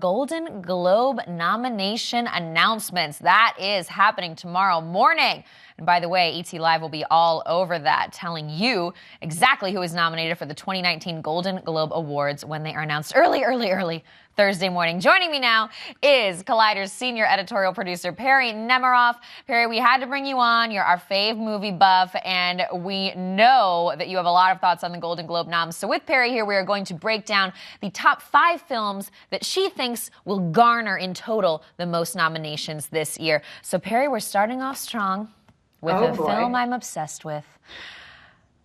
Golden Globe nomination announcements. That is happening tomorrow morning. And by the way, etlive will be all over that, telling you exactly who is nominated for the 2019 Golden Globe Awards when they are announced early Thursday morning. Joining me now is Collider's senior editorial producer, Perry Nemiroff. Perry, we had to bring you on. You're our fave movie buff, and we know that you have a lot of thoughts on the Golden Globe noms. So with Perry here, we are going to break down the top 5 films that she thinks will garner in total the most nominations this year. So Perry, we're starting off strong with a film I'm obsessed with.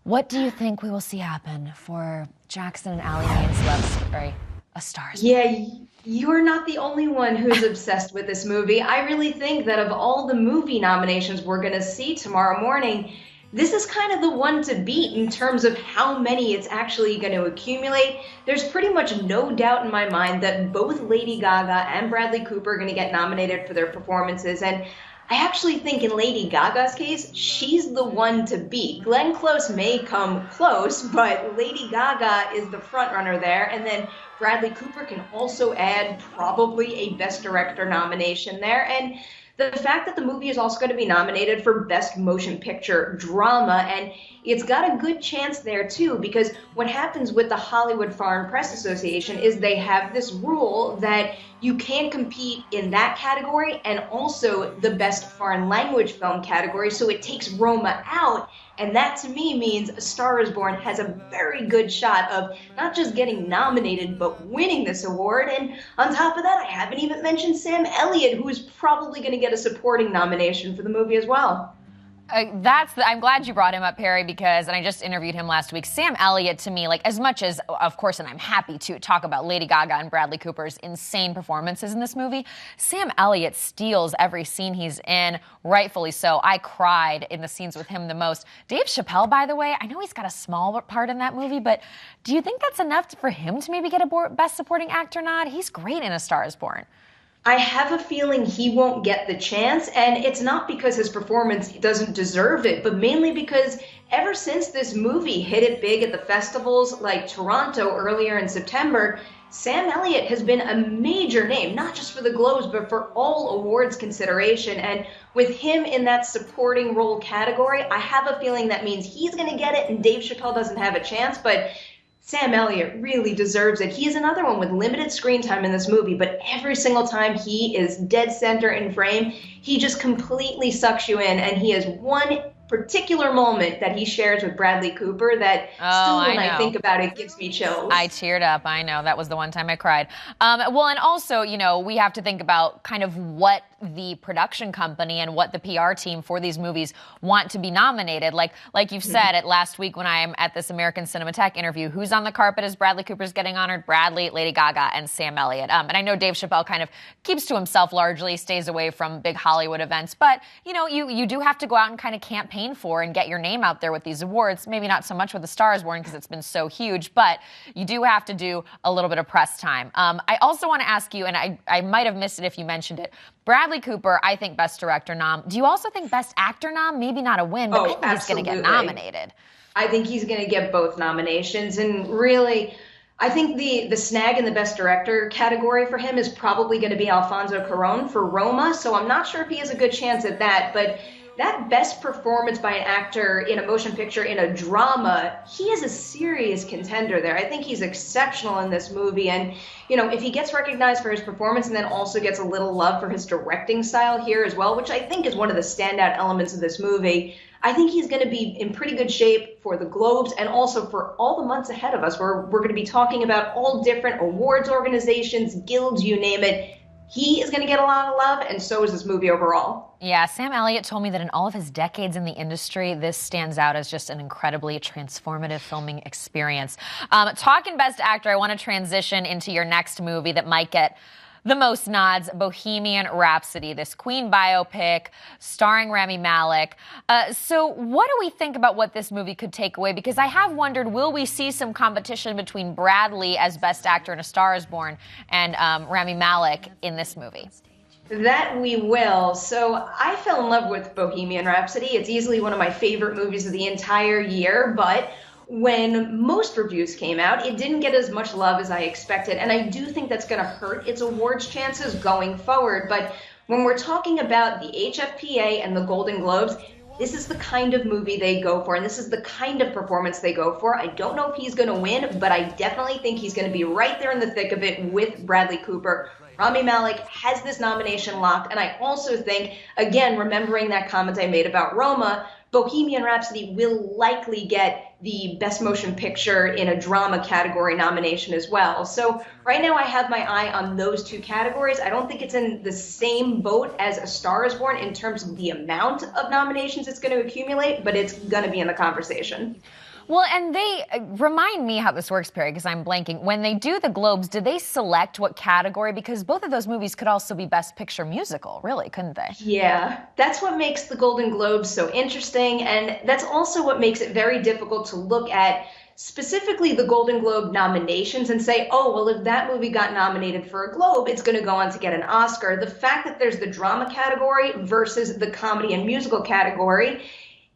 What do you think we will see happen for Jackson and Allie Main's love story, A Star is Born? Yeah, you're not the only one who's obsessed with this movie. I really think that of all the movie nominations we're going to see tomorrow morning, this is kind of the one to beat in terms of how many it's actually going to accumulate. There's pretty much no doubt in my mind that both Lady Gaga and Bradley Cooper are going to get nominated for their performances, and I actually think in Lady Gaga's case, she's the one to beat. Glenn Close may come close, but Lady Gaga is the front runner there. And then Bradley Cooper can also add probably a Best Director nomination there. And the fact that the movie is also going to be nominated for Best Motion Picture Drama, and it's got a good chance there too, because what happens with the Hollywood Foreign Press Association is they have this rule that you can compete in that category and also the Best Foreign Language Film category, so it takes Roma out. And that to me means A Star is Born has a very good shot of not just getting nominated, but winning this award. And on top of that, I haven't even mentioned Sam Elliott, who is probably going to get a supporting nomination for the movie as well. I'm glad you brought him up, Perry, because, and I just interviewed him last week, Sam Elliott, to me, like, as much as, of course, and I'm happy to talk about Lady Gaga and Bradley Cooper's insane performances in this movie, Sam Elliott steals every scene he's in, rightfully so. I cried in the scenes with him the most. Dave Chappelle, by the way, I know he's got a small part in that movie, but do you think that's enough for him to maybe get a Best Supporting Actor nod? He's great in A Star is Born. I have a feeling he won't get the chance, and it's not because his performance doesn't deserve it, but mainly because ever since this movie hit it big at the festivals like Toronto earlier in September, Sam Elliott has been a major name, not just for the Globes, but for all awards consideration. And with him in that supporting role category, I have a feeling that means he's going to get it and Dave Chappelle doesn't have a chance, but Sam Elliott really deserves it. He is another one with limited screen time in this movie, but every single time he is dead center in frame, he just completely sucks you in, and he has one particular moment that he shares with Bradley Cooper that still, when I think about it, gives me chills. I teared up. I know. That was the one time I cried. Well, and also, you know, we have to think about kind of what the production company and what the PR team for these movies want to be nominated. Like you've said it last week when I'm at this American Cinematheque interview, who's on the carpet as Bradley Cooper's getting honored? Bradley, Lady Gaga, and Sam Elliott. And I know Dave Chappelle kind of keeps to himself largely, stays away from big Hollywood events. But, you know, you do have to go out and kind of campaign for and get your name out there with these awards. Maybe not so much with The Star is Born because it's been so huge, but you do have to do a little bit of press time. I also want to ask you, and I might have missed it if you mentioned it, Bradley Cooper, I think Best Director nom. Do you also think Best Actor nom? Maybe not a win, but I think he's going to get nominated. I think he's going to get both nominations, and really, I think the snag in the Best Director category for him is probably going to be Alfonso Cuarón for Roma, so I'm not sure if he has a good chance at that, but that best performance by an actor in a motion picture, in a drama, he is a serious contender there. I think he's exceptional in this movie. And, you know, if he gets recognized for his performance and then also gets a little love for his directing style here as well, which I think is one of the standout elements of this movie, I think he's going to be in pretty good shape for the Globes and also for all the months ahead of us, where we're going to be talking about all different awards organizations, guilds, you name it. He is going to get a lot of love, and so is this movie overall. Yeah, Sam Elliott told me that in all of his decades in the industry, this stands out as just an incredibly transformative filming experience. Talking Best Actor, I want to transition into your next movie that might get the most nods, Bohemian Rhapsody, this Queen biopic starring Rami Malek. So what do we think about what this movie could take away? Because I have wondered, will we see some competition between Bradley as Best Actor in A Star is Born and Rami Malek in this movie? That we will. So I fell in love with Bohemian Rhapsody. It's easily one of my favorite movies of the entire year, but when most reviews came out, it didn't get as much love as I expected. And I do think that's going to hurt its awards chances going forward. But when we're talking about the HFPA and the Golden Globes, this is the kind of movie they go for, and this is the kind of performance they go for. I don't know if he's going to win, but I definitely think he's going to be right there in the thick of it with Bradley Cooper. Rami Malek has this nomination locked, and I also think, again, remembering that comment I made about Roma, Bohemian Rhapsody will likely get the Best Motion Picture in a Drama category nomination as well. So right now I have my eye on those two categories. I don't think it's in the same boat as A Star is Born in terms of the amount of nominations it's going to accumulate, but it's going to be in the conversation. Well, and they remind me how this works, Perry, because I'm blanking. When they do the Globes, do they select what category? Because both of those movies could also be Best Picture musical, really, couldn't they? Yeah, that's what makes the Golden Globes so interesting, and that's also what makes it very difficult to look at specifically the Golden Globe nominations and say, oh, well, if that movie got nominated for a Globe, it's going to go on to get an Oscar. The fact that there's the drama category versus the comedy and musical category,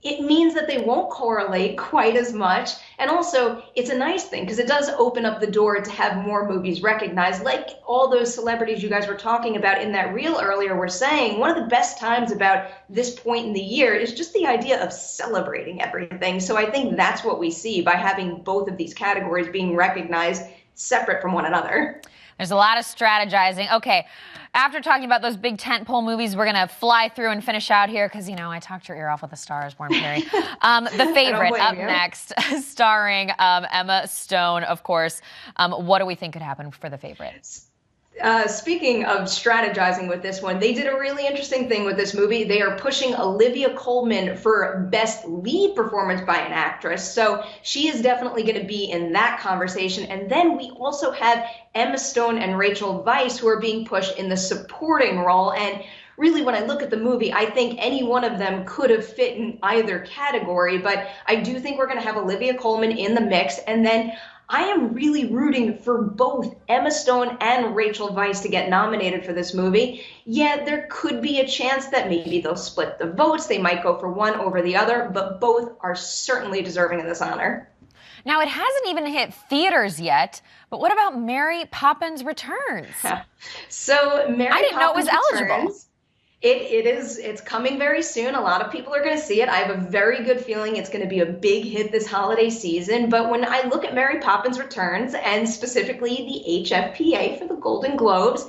it means that they won't correlate quite as much. And also, it's a nice thing because it does open up the door to have more movies recognized. Like all those celebrities you guys were talking about in that reel earlier were saying, one of the best times about this point in the year is just the idea of celebrating everything. So I think that's what we see by having both of these categories being recognized separate from one another. There's a lot of strategizing. Okay, after talking about those big tentpole movies, we're going to fly through and finish out here because, you know, I talked your ear off with A Star is Born, Perry. The Favorite up next, starring Emma Stone, of course. What do we think could happen for The Favorite? Speaking of strategizing with this one, they did a really interesting thing with this movie. They are pushing Olivia Colman for Best Lead Performance by an Actress. So she is definitely going to be in that conversation. And then we also have Emma Stone and Rachel Weisz who are being pushed in the supporting role. And really, when I look at the movie, I think any one of them could have fit in either category. But I do think we're going to have Olivia Colman in the mix. And then I am really rooting for both Emma Stone and Rachel Weisz to get nominated for this movie. Yeah, there could be a chance that maybe they'll split the votes. They might go for one over the other, but both are certainly deserving of this honor. Now, it hasn't even hit theaters yet, but what about Mary Poppins Returns? So Mary I didn't know it was Poppins eligible. Returns, It's coming very soon. A lot of people are going to see it. I have a very good feeling it's going to be a big hit this holiday season. But when I look at Mary Poppins Returns and specifically the HFPA for the Golden Globes,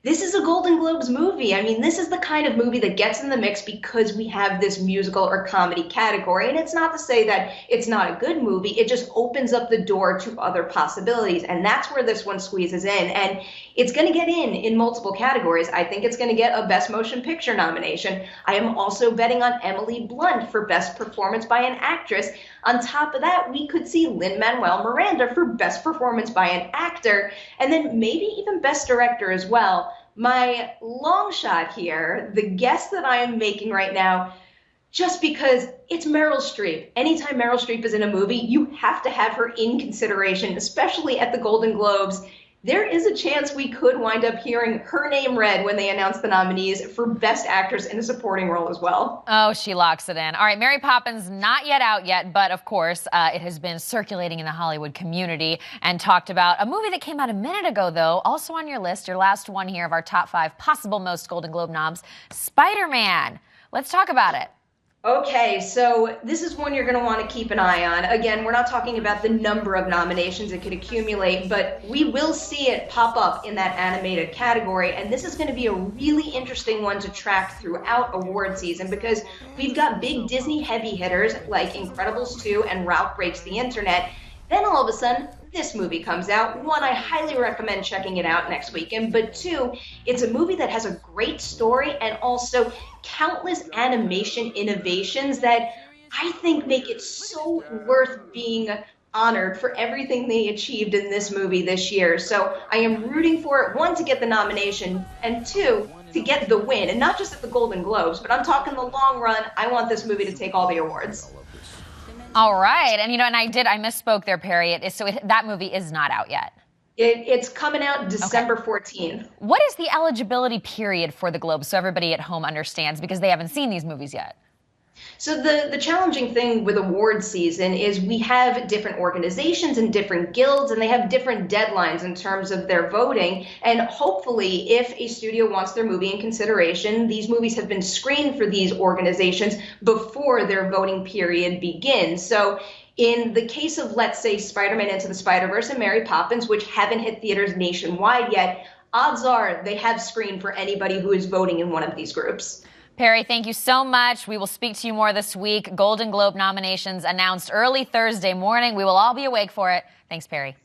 this is a Golden Globes movie. I mean, this is the kind of movie that gets in the mix because we have this musical or comedy category. And it's not to say that it's not a good movie. It just opens up the door to other possibilities. And that's where this one squeezes in. And it's going to get in multiple categories. I think it's going to get a Best Motion Picture nomination. I am also betting on Emily Blunt for Best Performance by an Actress. On top of that, we could see Lin-Manuel Miranda for Best Performance by an Actor, and then maybe even Best Director as well. My long shot here, the guess that I am making right now, just because it's Meryl Streep. Anytime Meryl Streep is in a movie, you have to have her in consideration, especially at the Golden Globes. There is a chance we could wind up hearing her name read when they announce the nominees for Best Actress in a Supporting Role as well. Oh, she locks it in. All right, Mary Poppins, not yet out yet, but of course, it has been circulating in the Hollywood community and talked about. A movie that came out a minute ago, though, also on your list, your last one here of our top 5 possible most Golden Globe noms, SpiderMan. Let's talk about it. Okay, so this is one you're going to want to keep an eye on. Again, we're not talking about the number of nominations it could accumulate, but we will see it pop up in that animated category, and this is going to be a really interesting one to track throughout award season because we've got big Disney heavy hitters like Incredibles 2 and Ralph Breaks the Internet. Then all of a sudden, this movie comes out. One, I highly recommend checking it out next weekend, but two, it's a movie that has a great story and also countless animation innovations that I think make it so worth being honored for everything they achieved in this movie this year. So I am rooting for it, one, to get the nomination, and two, to get the win. And not just at the Golden Globes, but I'm talking the long run. I want this movie to take all the awards. All right. And, I misspoke there, Perry. That movie is not out yet. It's coming out December 14th. What is the eligibility period for the Globes so everybody at home understands because they haven't seen these movies yet? So the challenging thing with award season is we have different organizations and different guilds, and they have different deadlines in terms of their voting. And hopefully, if a studio wants their movie in consideration, these movies have been screened for these organizations before their voting period begins. So in the case of, let's say, Spider-Man Into the Spider-Verse and Mary Poppins, which haven't hit theaters nationwide yet, odds are they have screened for anybody who is voting in one of these groups. Perry, thank you so much. We will speak to you more this week. Golden Globe nominations announced early Thursday morning. We will all be awake for it. Thanks, Perry.